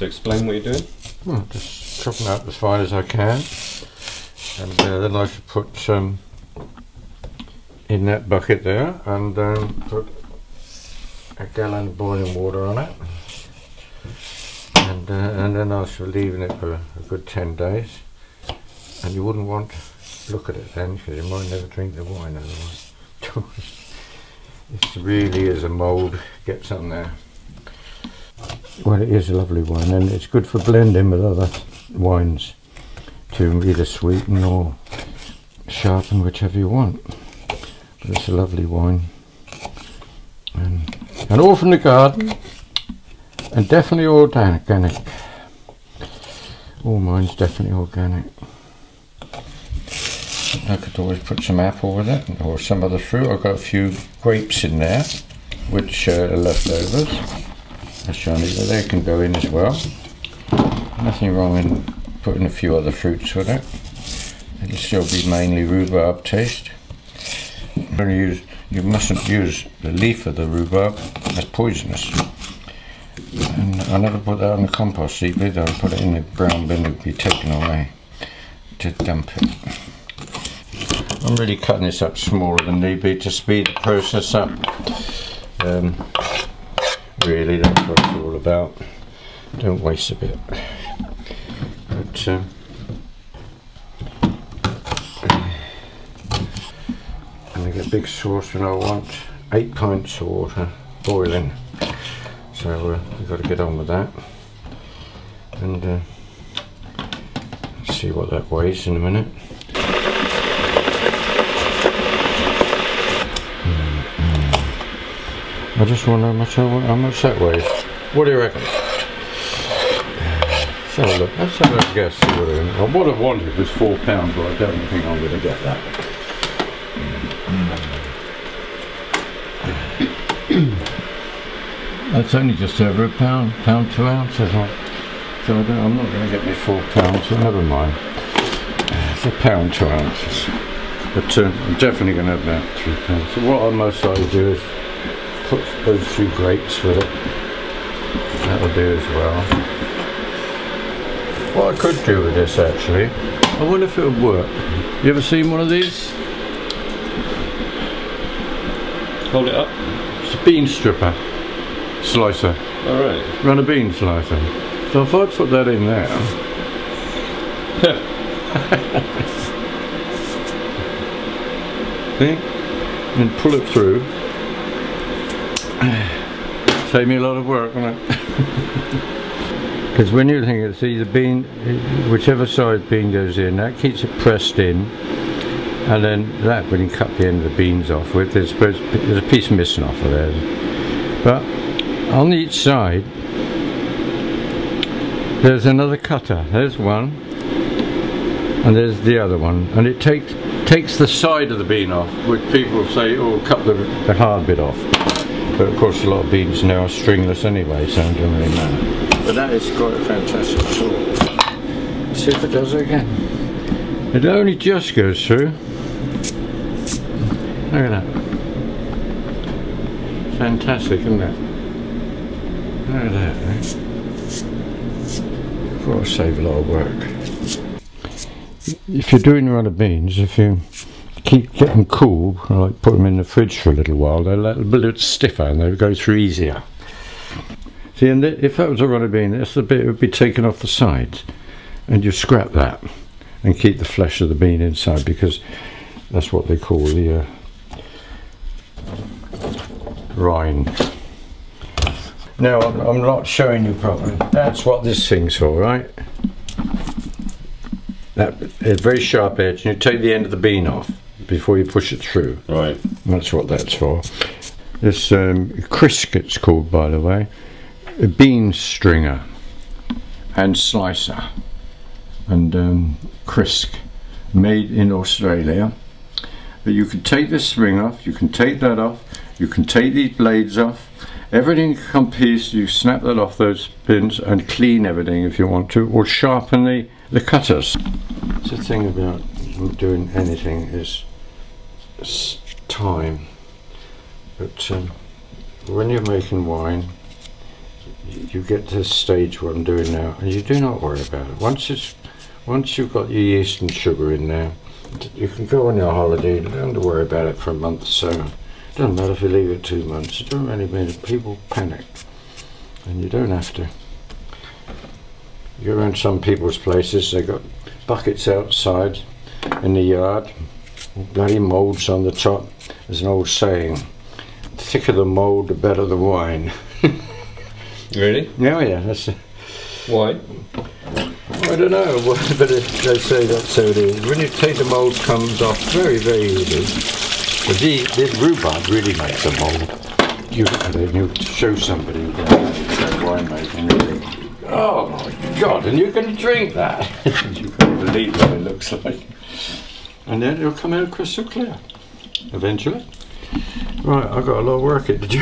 So explain what you're doing. Well, just chopping up as fine as I can, and then I should put some in that bucket there, and put a gallon of boiling water on it, and then I shall leave it for a good 10 days. And you wouldn't want to look at it then, because you might never drink the wine otherwise. It really is a mould, gets on there. Well, it is a lovely wine, and it's good for blending with other wines to either sweeten or sharpen, whichever you want. But it's a lovely wine, and all from the garden, and definitely organic. All mine's definitely organic. I could always put some apple with it, or some other fruit. I've got a few grapes in there, which are leftovers. That's shiny, but they can go in as well. Nothing wrong in putting a few other fruits with it. It'll still be mainly rhubarb taste. You mustn't use the leaf of the rhubarb, that's poisonous. And I never put that on the compost heap either. I put it in the brown bin, it would be taken away to dump it. I'm really cutting this up smaller than need be to speed the process up. Really, that's what it's all about. Don't waste a bit. But and I get a big saucepan. I want 8 pints of water boiling. So we've got to get on with that. And see what that weighs in a minute. I just wonder how much that weighs. What do you reckon? Let's have a look. Let's have a guess. What I wanted was £4, but I don't think I'm going to get that. That's only just over £1, 2 ounces. So I'm not going to get me £4, so never mind. It's £1, 2 ounces. But I'm definitely going to have about £3. So what I most likely do is put those few grapes with it. That'll do as well. What I could do with this actually, I wonder if it would work. You ever seen one of these? Hold it up. It's a bean stripper slicer. Alright. Run a bean slicer. So if I put that in there. See? And pull it through. Save me a lot of work, won't it? Because when you think it's either bean, whichever side bean goes in, that keeps it pressed in, and then that, when you cut the end of the beans off with, there's a piece missing off of there. But on each side, there's another cutter. There's one, and there's the other one, and it takes the side of the bean off, which people say, oh, cut the hard bit off. But of course a lot of beans now are stringless anyway, so it doesn't really matter. But that is quite a fantastic tool. Let's see if it does it again. It only just goes through. Look at that. Fantastic, isn't it? Look at that, eh? That'll save a lot of work. If you're doing a run of beans, if you keep getting cool, like put them in the fridge for a little while, they're a little stiffer and they'll go through easier. See, and if that was a run of bean, that's the bit that would be taken off the sides, and you scrap that and keep the flesh of the bean inside, because that's what they call the rind. Now I'm not showing you properly. That's what this thing's for, right? That a very sharp edge, and you take the end of the bean off before you push it through. Right. That's what that's for. This Crisk, it's called, by the way, a bean stringer and slicer, and Crisk, made in Australia. But you can take this string off, you can take that off, you can take these blades off, everything can come piece. You snap that off those pins and clean everything if you want to, or sharpen the cutters. The thing about doing anything is time, but when you're making wine, you get to the stage what I'm doing now, and you do not worry about it. Once you've got your yeast and sugar in there, you can go on your holiday. You don't have to worry about it for a month or so. It doesn't matter if you leave it 2 months. It doesn't really mean people panic, and you don't have to. You go around some people's places, they've got buckets outside in the yard, bloody moulds on the top. There's an old saying, the thicker the mould, the better the wine. Really? Oh yeah, that's Why? I don't know, but they say that's how it is. When you take the mould, comes off very, very easily. But the rhubarb really makes a mould. You look at it and you show somebody who does wine making, and you think, oh my God, and you can drink that. You can't believe what it looks like. And then it'll come out crystal clear, eventually. Right, I've got a lot of work to do.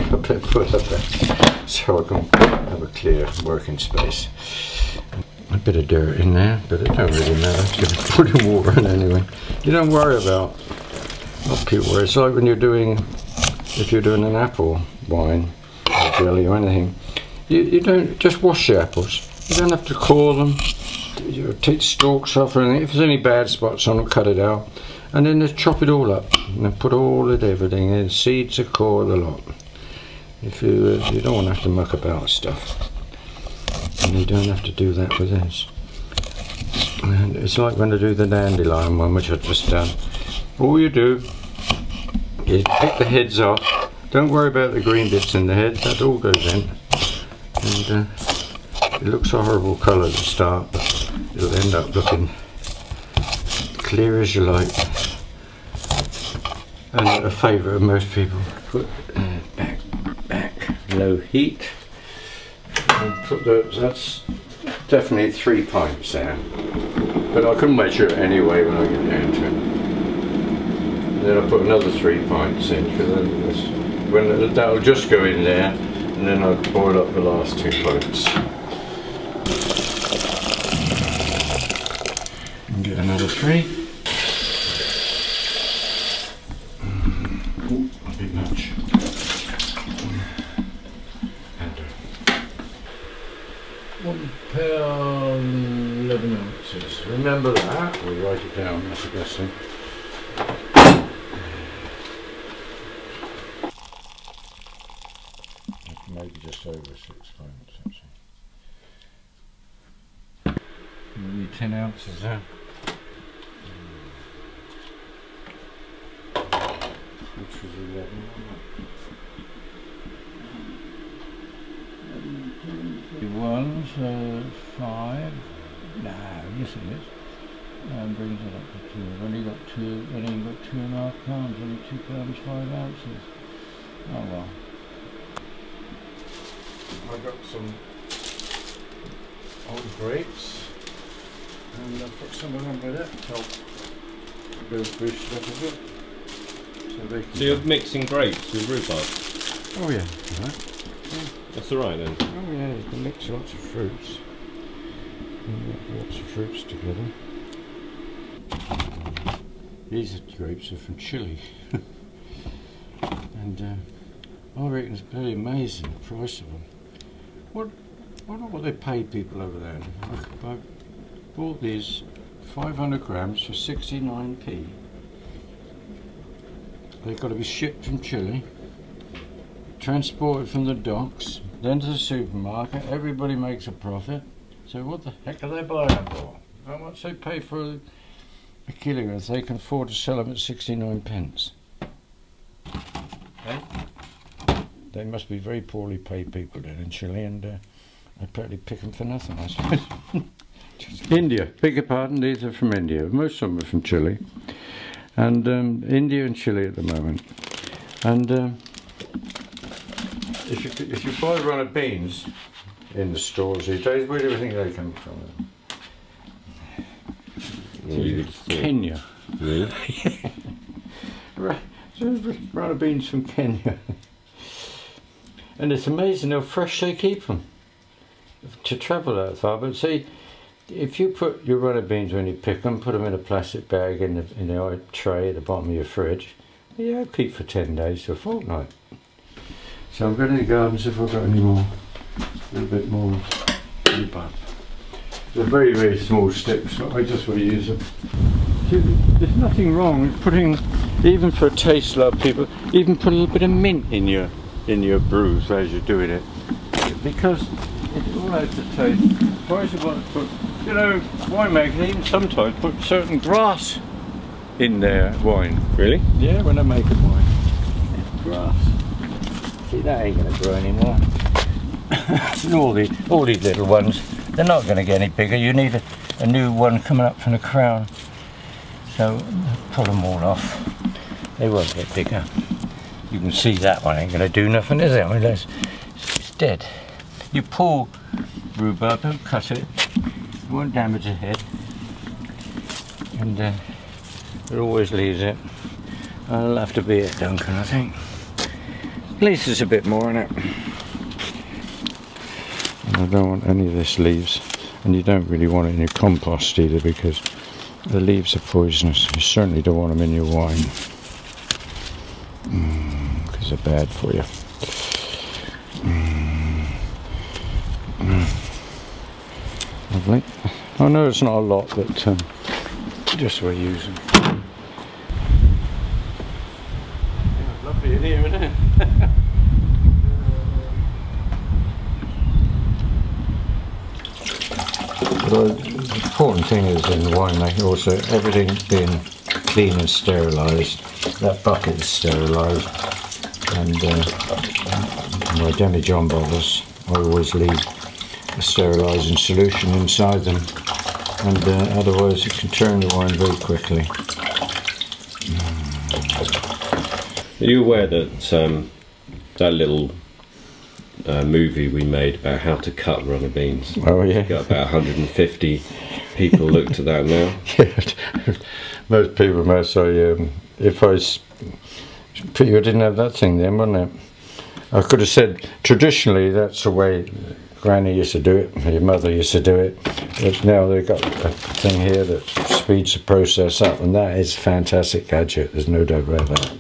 I better put up there so I can have a clear working space. A bit of dirt in there, but it don't really matter. It's going to put in water in anyway. You don't worry about what people worry. It's like when you're doing, if you're doing an apple wine or jelly or anything, you don't just wash the apples. You don't have to core them. You take stalks off or anything. If there's any bad spots on them, cut it out. And then just chop it all up and then put all of everything in, seeds, a core, the lot. If you don't want to have to muck about stuff, and you don't have to do that with this. And it's like when I do the dandelion one, which I've just done. All you do is pick the heads off. Don't worry about the green bits in the head. That all goes in, and it looks a horrible colour to start, but it'll end up looking clear as you like, and a favourite of most people. Put back, low heat, and put that's definitely 3 pints there, but I can measure it anyway when I get down to it. And then I put another 3 pints in, because that'll just go in there, and then I'll boil up the last 2 pints. And get another 3. A bit much. £1 11 ounces. Remember that? We'll write it down. That's the best thing. Maybe just over 6 pints. Actually. Maybe 10 ounces there. Which was 11, wasn't it? 5. No, yes it is. And brings it up to 2. I've only got 2.5 pounds, only £2 5 ounces. Oh well. I got some old grapes, and I put some of them with it to help boost it up a bit. So you're mixing grapes with rhubarb? Oh yeah, right. Yeah. That's alright then? Oh yeah, you can mix lots of fruits. Lots of fruits together. These grapes are from Chile. And I reckon it's pretty amazing the price of them. What they pay people over there? I bought these 500 grams for 69p. They've got to be shipped from Chile, transported from the docks, then to the supermarket. Everybody makes a profit. So what the heck are they buying them for? How much they pay for a kilo if they can afford to sell them at 69 pence? They must be very poorly paid people down in Chile, and they probably pick them for nothing, I suppose. India, beg your pardon, these are from India. Most of them are from Chile. And India and Chile at the moment. And if you buy a run of beans in the stores these days, where do you think they come from? Kenya. Really? Right, so a run of beans from Kenya. And it's amazing how fresh they keep them to travel that far. But see, if you put your run of beans when you pick them, put them in a plastic bag in the tray at the bottom of your fridge, they'll keep for 10 days to a fortnight. So I'm going to the garden, see if I've got any more, a little bit more rhubarb. They're very, very small sticks, but I just want to use them. See, there's nothing wrong with putting, even for a taste love people, even put a little bit of mint in your brews as you're doing it, because it all adds a taste. Why is it want to put, you know, winemakers even sometimes put certain grass in their wine. Really? Yeah, when I make a wine. Grass. See, that ain't going to grow anymore. And all these little ones, they're not going to get any bigger. You need a new one coming up from the crown. So pull them all off. They won't get bigger. You can see that one ain't going to do nothing, is it? I mean, it's dead. You pull rhubarb, don't cut it. It won't damage the head. And it always leaves it. I'll have to be at Duncan, I think. At least there's a bit more in it. And I don't want any of this leaves. And you don't really want it in your compost either, because the leaves are poisonous. You certainly don't want them in your wine. Because they're bad for you. Lovely. I know it's not a lot, but just we're using. Yeah, lovely in here, isn't it? But the important thing is in winemaking also everything being clean and sterilised. That bucket is sterilised, and my demi-john bottles I always leave a sterilising solution inside them, and otherwise it can turn the wine very quickly. Are you aware that that little movie we made about how to cut runner beans? Oh yeah. Got about 150 people looked at that now. Yeah, most people must say, if I didn't have that thing then, wouldn't it? I could have said, traditionally that's the way Granny used to do it, your mother used to do it, but now they've got a thing here that speeds the process up, and that is a fantastic gadget, there's no doubt about that.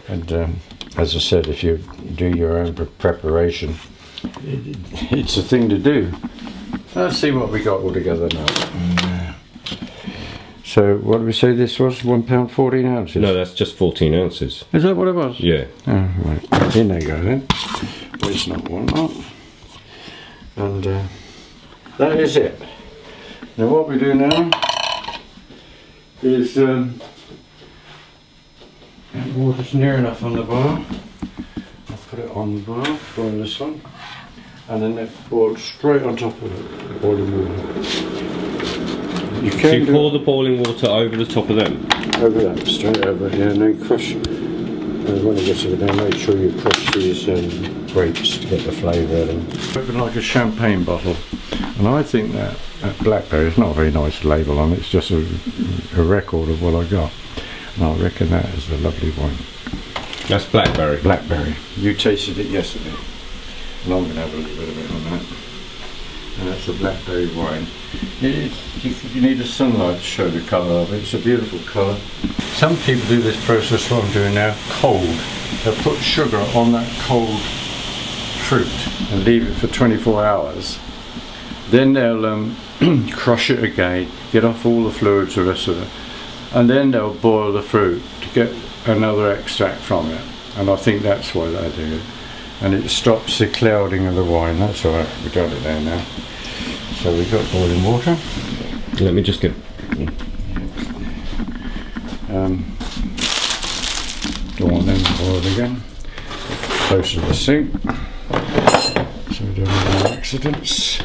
And as I said, if you do your own preparation, it's a thing to do. Let's see what we got all together now. So what did we say this was? £1 14 ounces? No, that's just 14 ounces. Is that what it was? Yeah. Oh, right. In they go then. Waste not, want not. And that is it. Now what we do now is water's near enough on the boil. I'll put it on the boil, boil this one, and then it boils straight on top of the boiling water. You So you pour the boiling water over the top of them? Over that, straight over, yeah, and then crush. When it gets over there, make sure you crush these grapes to get the flavour out of them. Open like a champagne bottle, and I think that blackberry is not a very nice label on it, it's just a record of what I got. And I reckon that is a lovely wine. That's blackberry? Blackberry. You tasted it yesterday, and I'm going to have a little bit of it on that. And that's a blackberry wine. You need the sunlight to show the colour of it. It's a beautiful colour. Some people do this process what I'm doing now, cold. They'll put sugar on that cold fruit and leave it for 24 hours. Then they'll crush it again, get off all the fluids, the rest of it, and then they'll boil the fruit to get another extract from it. And I think that's why they do it. And it stops the clouding of the wine. That's all right, we've got it there now. So we've got boiling water. Let me just get... Don't want them boiled again. Close to the sink, so we don't have any accidents.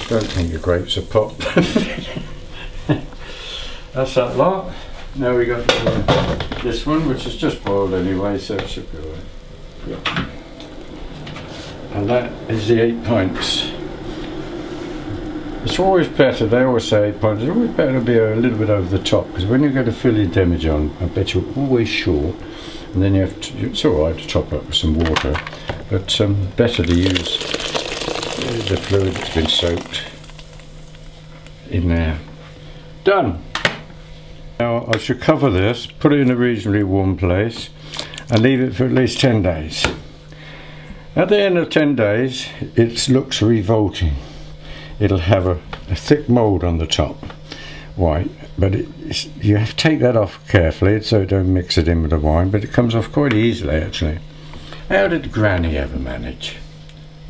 Don't think the grapes are popped. That's that lot. Now we got this one, which is just boiled anyway, so it should be alright. Yeah. And that is the 8 pints. It's always better, they always say 8 pints, it's always better to be a little bit over the top, because when you go to fill your demijohn, I bet you're always short, and then you have to, it's alright to top up with some water, but better to use the fluid that's been soaked in there. Done! Now I should cover this, put it in a reasonably warm place and leave it for at least 10 days. At the end of 10 days it looks revolting. It'll have a thick mould on the top, white, but you have to take that off carefully so don't mix it in with the wine, but it comes off quite easily actually. How did Granny ever manage?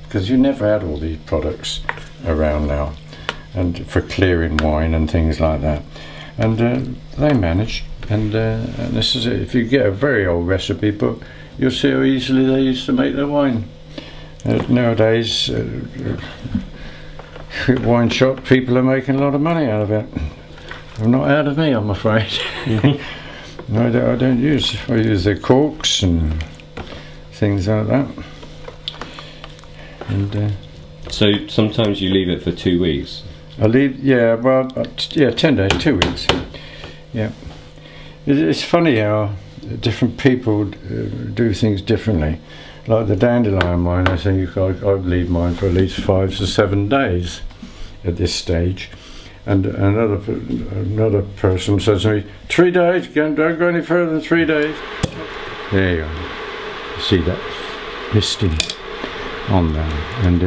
Because you never had all these products around now and for clearing wine and things like that, and they managed, and this is it. If you get a very old recipe book you'll see how easily they used to make their wine. Nowadays wine shop people are making a lot of money out of it. Not out of me, I'm afraid. No, I don't use. I use the corks and things like that. And so sometimes you leave it for 2 weeks. I leave, yeah, well, yeah, 10 days, 2 weeks. Yeah, it's funny how different people do things differently. Like the dandelion wine, I think I'd leave mine for at least 5 to 7 days at this stage. And another person says to me, 3 days, don't go any further than 3 days. There you go. You see that misting on there, and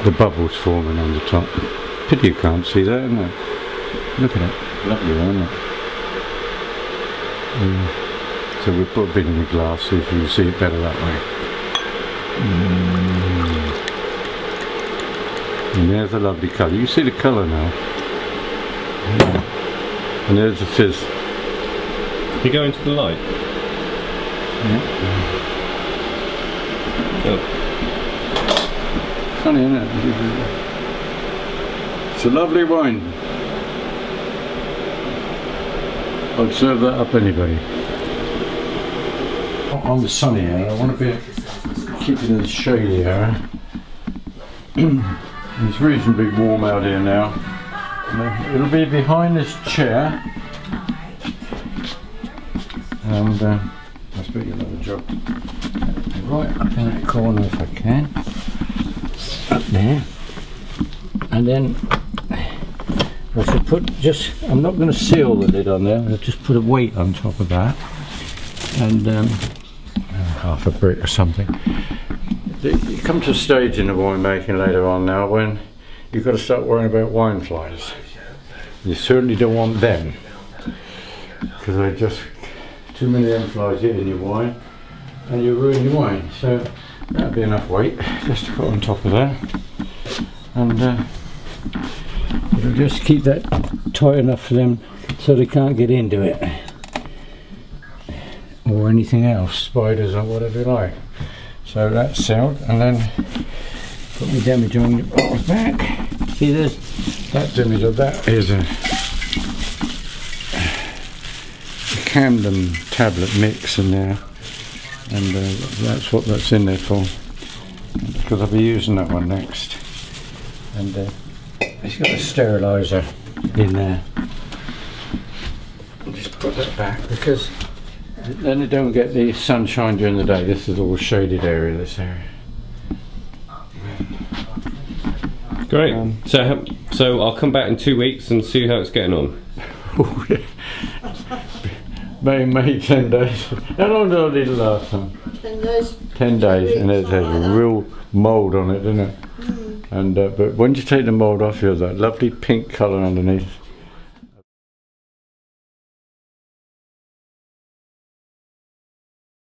the bubbles forming on the top. Pity you can't see that, isn't it? Look at it. Lovely, isn't it? So we'll put a bit in the glass, see if you can see it better that way. And there's a lovely colour. You see the colour now. Yeah. And there's the fizz. You go into the light. Yeah. Oh. Funny, isn't it? It's a lovely wine. I'd serve that up anybody. On the sunny area, I want to be keeping in the shady area. It's reasonably warm out here now. It'll be behind this chair, and I'll speak another job. Right up in that corner if I can. Up there, and then I should put I'm not going to seal the lid on there, I'll just put a weight on top of that, and half a brick or something. You come to a stage in the winemaking later on now when you've got to start worrying about wine flies. You certainly don't want them, because they're just too many of them flies get in your wine and you ruin your wine. So that'll be enough weight just to put on top of that, and it'll just keep that tight enough for them so they can't get into it or anything else, spiders or whatever you like. So that's sealed, and then put my damage on the back. See, there's that damage of that is a Camden tablet mix in there, and that's what that's in there for, because I'll be using that one next. And it's got a steriliser in there. I'll just put that back because then they don't get the sunshine during the day. This is all shaded area, this area. Great. So I'll come back in 2 weeks and see how it's getting on. Oh, yeah. Maybe 10 days. How long did I do the last time? 10 days. 10 days, and it has a real mould on it, doesn't it? And but when you take the mould off, you have that lovely pink colour underneath.